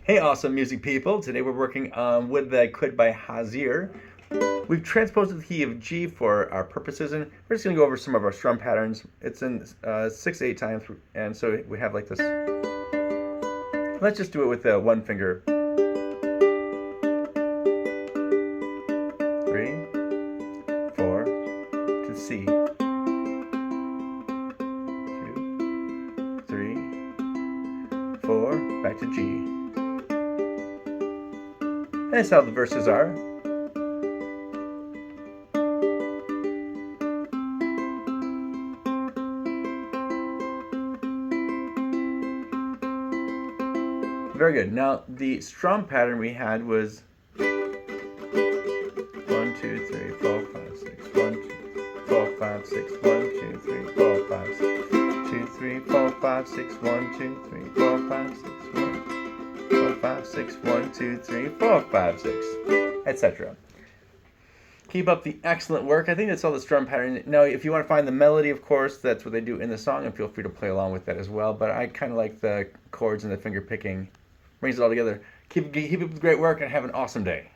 Hey, awesome music people. Today we're working with the Could by Hosier. We've transposed the key of G for our purposes, and we're just going to go over some of our strum patterns. It's in 6/8 times, and so we have like this. Let's just do it with the one finger. 3, 4, to C. 2, 3, 4, back to G. And that's how the verses are. Very good. Now the strum pattern we had was 1, 2, 3, 4, 5, 6. 1, 2, 4, 5, 6. 1, 2, 3, 4, 5, 6. 2, 3, 4, 5, 6. 1, 2, 3, 4, 5, 6. 1, 4, 5, 6. 1, 2, 3, 4, 5, 6, etc. Keep up the excellent work. I think that's all the strum pattern. Now, if you want to find the melody, of course, that's what they do in the song, and feel free to play along with that as well. But I kind of like the chords and the finger picking. Brings it all together. Keep up the great work and have an awesome day.